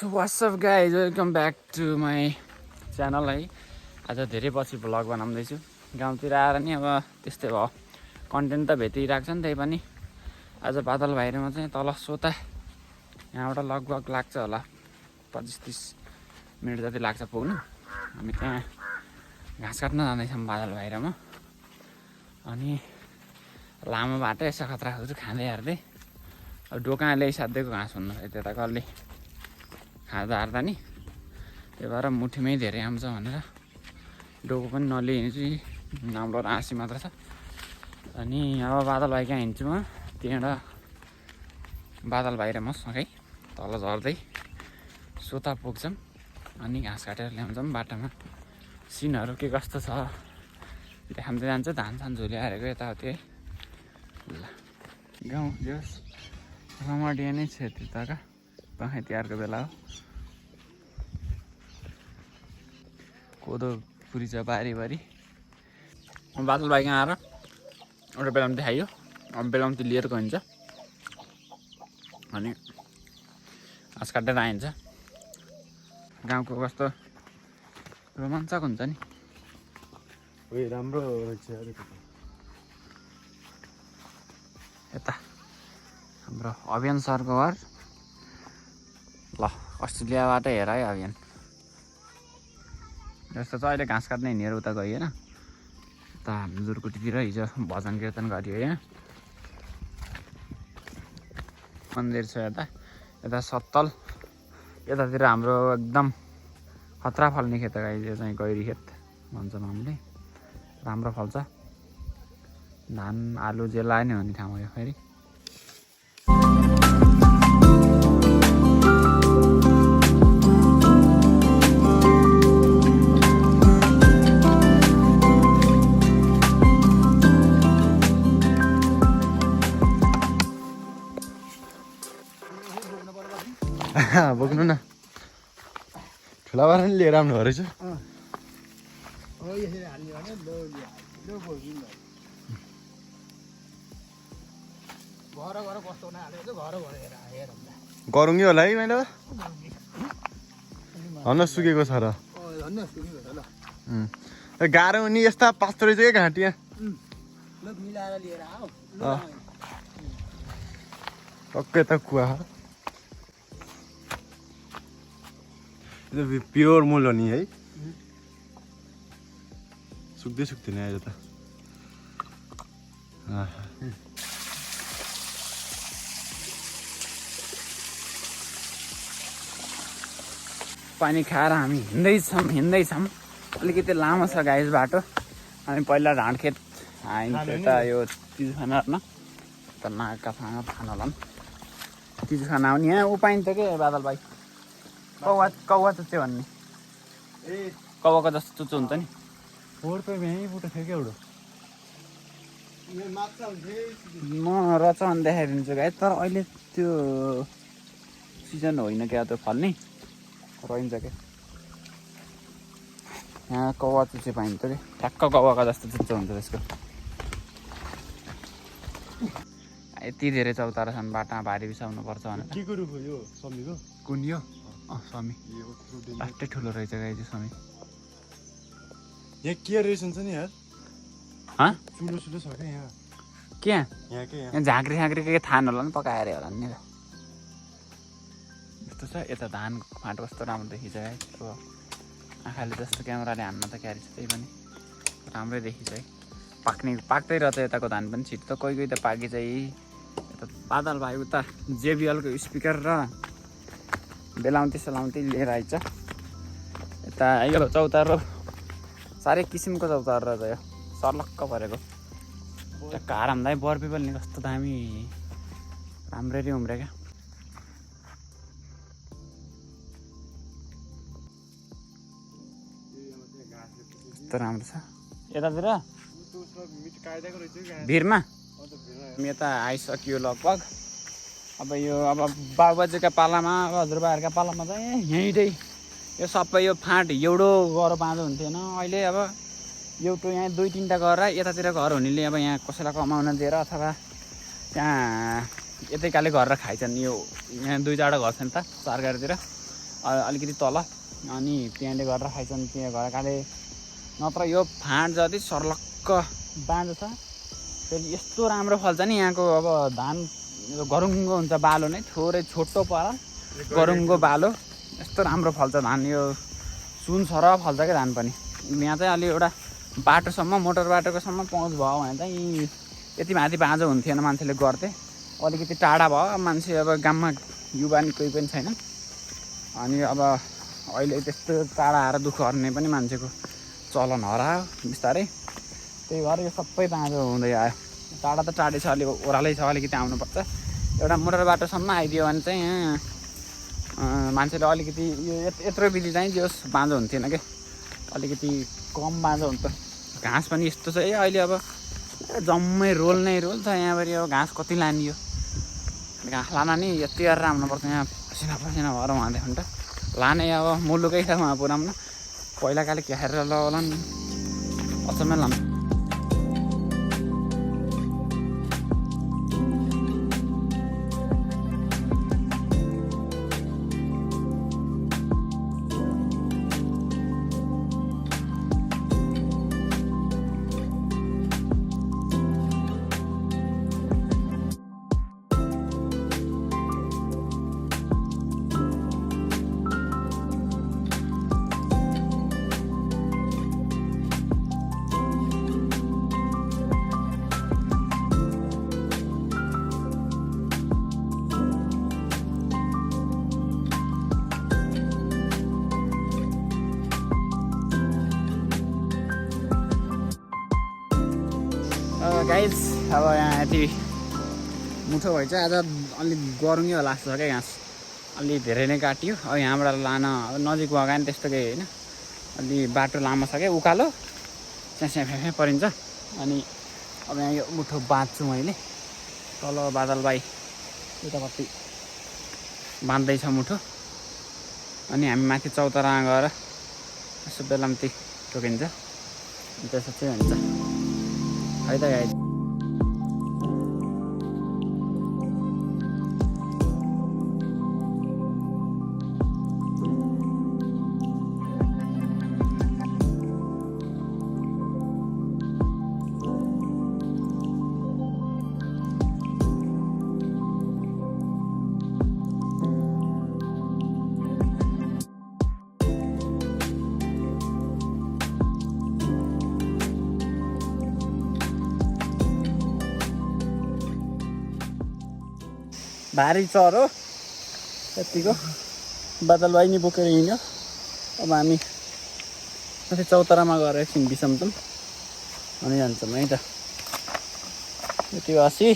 So what's up guys, welcome back to my channel है। आज धेरै पछि भ्लग बनाउँदैछु। गाउँतिर आएर नि अब त्यस्तै भयो, कन्टेन्ट त भेटिरहेको छ नि। त्यही पनि आज बादल भाइरमा चाहिँ तल सोता यहाँबाट लगभग लाग्छ होला 25-30 मिनट जति लाग्छ पुग्नु। हामी त्यहाँ घाँस काट्न जाँदैछौँ बादल भाइरमा। अनि लामो बाटो यसो खतरा खाँदै हेर्दै अब डोकाले साध्यको घाँस हुनु त्यता कसले खाँदा नि त्यही भएर मुठीमै धेरै आउँछ भनेर डोको पनि नलिइन्छु। राम्रो आँसी मात्र छ। अनि अब बादल भाइ कहाँ हिँड्छु म, त्यहाँबाट बादल भाइ र म सँगै तल झर्दै सोता पुग्छौँ। अनि घाँस काटेर ल्याउँछौँ। बाटोमा सिनहरू के कस्तो छ देखाउँदै जान्छ। धान सान झुल्याएको यताउति है। ल गाउँ जस रमाडिया नै छ त्यताका दसैँ तिहारको बेला हो। कोदो पुरी छ बारीभरि। बादल भाइ कहाँ आएर एउटा बेलाउन्ती खाइयो। अब बेलाउन्ती लिएर गइन्छ अनि घाँस काटेर आइन्छ। गाउँको कस्तो रोमाञ्चक हुन्छ नि। राम्रो रहेछ यता हाम्रो अभियान सरको घर। ल अस्ट्रेलियाबाट हेर है अभियान। जस्तो चाहिँ अहिले घाँस काट्ने हिँडेर उता गयो होइन। उता जुरकुटीतिर हिजो भजन कीर्तन गरियो यहाँ। मन्दिर छ यता। यता सत्तल यतातिर हाम्रो एकदम खतरा फल्ने खेत यो चाहिँ गैरी खेत भन्छौँ हामीले। राम्रो फल्छ धान आलु जे लाए नि भन्ने ठाउँ हो यो फेरि। बोक्नु न ठुला बार नि लिएर आउनु रहेछ। गरौँ कि होला है मैले हन्न सुकेको छ र गाह्रो नि यस्ता पास्तो रहेछ क्या घाँटी यहाँ। टक्कै त कुवा प्योर मूल हो नि है। सुक्दै सुक्दैन अहिले त। पानी खाएर हामी हिँड्दैछौँ। अलिकति लामो छ गाइस बाटो। हामी पहिला ढाँड खेत आइन्छ यता यो तिजु खाना हेर्न त नागका खाना होला नि। तिजु खाना आउने यहाँ ऊ पाइन्छ के बादल भाइ। कौवा चुच्चे भन्ने कौवाको जस्तो चुच्चो हुन्छ नि। म रचाउन देखाइदिन्छु गाई। तर अहिले त्यो सिजन होइन क्या त्यो फल्ने रहन्छ क्या। यहाँ कौवा चुच्चे पाइन्छ कि ठ्याक्क कौवाको जस्तो चुच्चो हुन्छ त्यसको। यति धेरै चौतारा छन् बाटामा भारी बिसाउनु पर्छ भनेर। कुन यो स्वामी लास्टै ठुलो रहेछ गाई चाहिँ स्वामी। यहाँ के रहेछ नि यार। चुलो छ क्या यहाँ। यहाँ झाँक्री झाँक्री के थान होला नि पकाएर होला नि। यस्तो छ यता धान फाँटो कस्तो राम्रो देखिन्छ है। अब आँखाले जस्तो क्यामेराले हान्न त क्यारी छ त्यही पनि राम्रै देखिन्छ है। पाक्दै रहेछ यताको धान पनि छिट्टो। कोही त पाकी चाहिँ यता बादल भाइ उता जेबिएलको स्पिकर र बेलाउन्ती सेलाउन्ती लिएर आइन्छ। यता यो चौतारो साह्रै किसिमको चौतारो रहेछ यो सर्लक्क परेको। ट्याक्क आरामदायी बर्फी पनि कस्तो दामी राम्ररी उम्रे क्या। कस्तो राम्रो छ यतातिर भिरमा। यता आइसक्यो लगभग। अब बाबुबाजेका पालामा अब हजुरबाहरूका पालामा चाहिँ यहीँकै यो सबै यो फाँट एउटो घर बाँझो हुन्थेन। अहिले अब एउटा यहाँ 2-3टा गरेर यतातिर घर हुनेले अब यहाँ कसैलाई कमाउन दिएर अथवा त्यहाँ यतैकाले गरेर खाइछन्। यो यहाँ 2-4वटा घर छ नि त सरकारतिर। अलिकति तल अनि त्यहाँले गरेर खाइछन् त्यहाँ घरकाले नत्र यो फाँट जति सर्लक्क बाँझो छ फेरि यस्तो राम्रो फल्छ नि यहाँको अब धान गरुङ्गो हुन्छ बालो नै थोरै छोटो पर गरुङ्गो बालो यस्तो राम्रो फल्छ धान यो सुन सर फल्छ क्या धान पनि यहाँ चाहिँ अलि एउटा बाटोसम्म मोटर बाटोकोसम्म पहुँच भयो भने चाहिँ यति माथि बाँझो हुन्थेन मान्छेले गर्थे अलिकति टाढा भयो मान्छे अब गाममा युवा नि कोही पनि छैन अनि अब अहिले त्यस्तो टाढा आएर दुःख गर्ने पनि मान्छेको चलन हरायो बिस्तारै त्यही भएर यो सबै बाँझो हुँदै आयो टाढा त टाढै छ अलि ओह्रालै छ अलिकति आउनुपर्छ एउटा मोटर बाटोसम्म आइदियो भने चाहिँ मान्छेले अलिकति यो यत्रो विधि चाहिँ जोस् बाँझो हुन्थेन क्या अलिकति कम बाँझो हुन्छ घाँस पनि यस्तो छ अहिले अब जम्मै रोल नै रोल छ यहाँभरि अब घाँस कति लाने यो घाँस लान नि यति गरेर आउनुपर्छ यहाँ पसिना पसिना भएर उहाँदेखि त लाने अब मुलुकै छ उहाँ पुऱ्याउन पहिलाकाले क्याखेर होला नि अचम्मै लान्छ गाइज अब यहाँ यति मुठो भएछ आज अलि गरुङ्गै होला जस्तो छ क्या घाँस अलि धेरै नै काटियो अब यहाँबाट लान अब नजिक भयो भने त्यस्तो केही होइन अलि बाटो लामो छ क्या उकालो स्याँ फ्याँ परिन्छ अनि अब यहाँ यो मुठो बाँध्छु मैले तल बादल भाइ उतापट्टि बाँध्दैछ मुठो अनि हामी माथि चौतारामा गएर यसो बेलाम्ती टोकिन्छ त्यसो चाहिँ हुन्छ है त गाइज भारी चर हो यतिको बादल भाइ नि बोकेर हिँड्यो अब हामी माथि चौतारामा गएर एकछिन बिसन्छौँ अनि जान्छौँ है त यति असी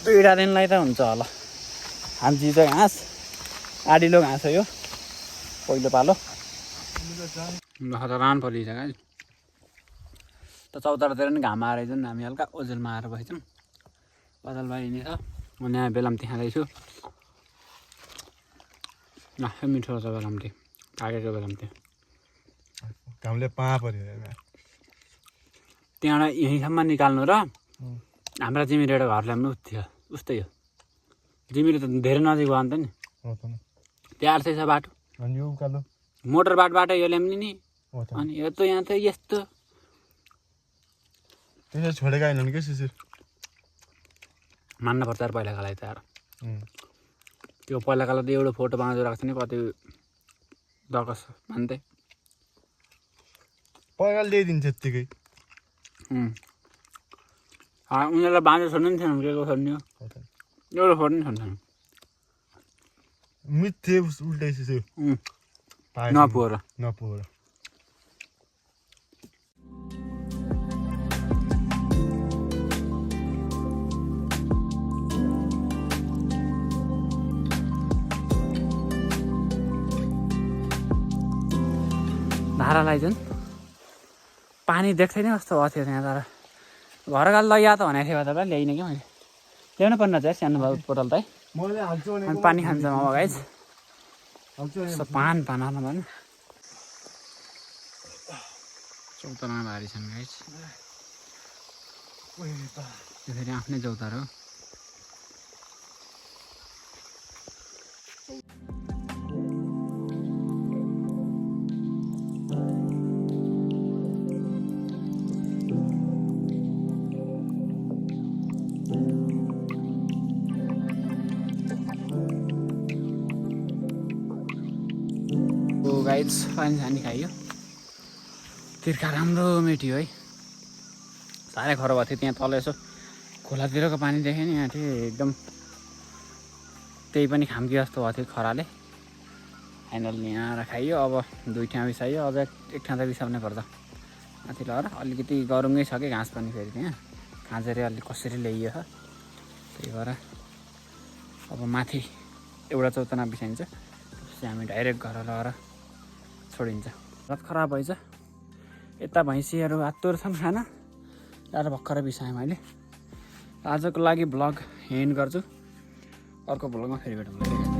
2 दिनलाई त हुन्छ होला हान्जी त घाँस आडिलो घाँस हो यो पहिलो पालो खतरान परिछ क्या त चौतारातिर नि घाम आएर नि हामी हल्का ओजेलमा आएर बसेछौँ बादल भाइ नि छ म यहाँ बेलाम्ती खाँदैछु आफै मिठो छ बेलाम्ती पाकेको बेलाम्ती घामले पा पर्यो त्यहाँबाट यहीँसम्म निकाल्नु र हाम्रा जिमिरेको घर ल्याउनु उस्तै हो जिमिरे त धेरै नजिक भयो अन्त नि त्यहाँ अर्सै छ बाटो अनि यो उकालो मोटर बाटोबाट यो ल्याउने नि अनि यो त यहाँ त यस्तो त्यसो छोडेका होइन के शिशिर मान्न पर्छ पहिलाकालाई त यार त्यो पहिलाकालाई त एउटा फोटो बाँझो राख्छ नि कति दकस मान्थे पहिला ल्याइदिन्छ यत्तिकै उनीहरूलाई बाँझो छोड्नु नि थिएन के को छोड्ने हो एउटा फोटो नि छोड्छ मिथे उल्टै शिशिर नपुएर धारालाई जुन पानी देख्थेँ नि कस्तो भएको थियो त्यहाँ तर घर गाल लैया त भनेको थियो तपाईँ ल्याइनँ कि मैले ल्याउनु पर्ने चाहिँ सानो भयो बोतल त है अनि पानी खान्छ अब गाइज यस्तो पान हाल्नु भएन चौतारामा भारी छन् गाइज यो फेरि आफ्नै चौतारा हो राइज पानी सानी खाइयो। तिर्खा राम्रो मेट्यो है, साह्रै खरो भएको थियो। त्यहाँ तल यसो खोलातिरको पानी देखेँ नि, यहाँ थियो एकदम त्यही पनि खाम्की जस्तो भएको थियो खराले। फाइनल यहाँ आएर खाइयो। अब 2 ठाउँ बिसाइयो, अझ एक ठाउँ त बिसाउनै पर्छ माथि लगेर। अलिकति गरुङ्गै छ कि घाँस पनि फेरि त्यहाँ खाँजेर अलिक कसरी ल्याइयो छ, त्यही भएर अब माथि एउटा चौताना बिसाइन्छ, त्यसपछि हामी डाइरेक्ट घर लगेर छोडिन्छ। रात खराब भएछ, यता भैँसीहरू आत्तुर छन् खाना, तर भर्खर बिसाएँ मैले। आजको लागि भ्लग एन्ड गर्छु, अर्को भ्लगमा फेरि भेटौँ।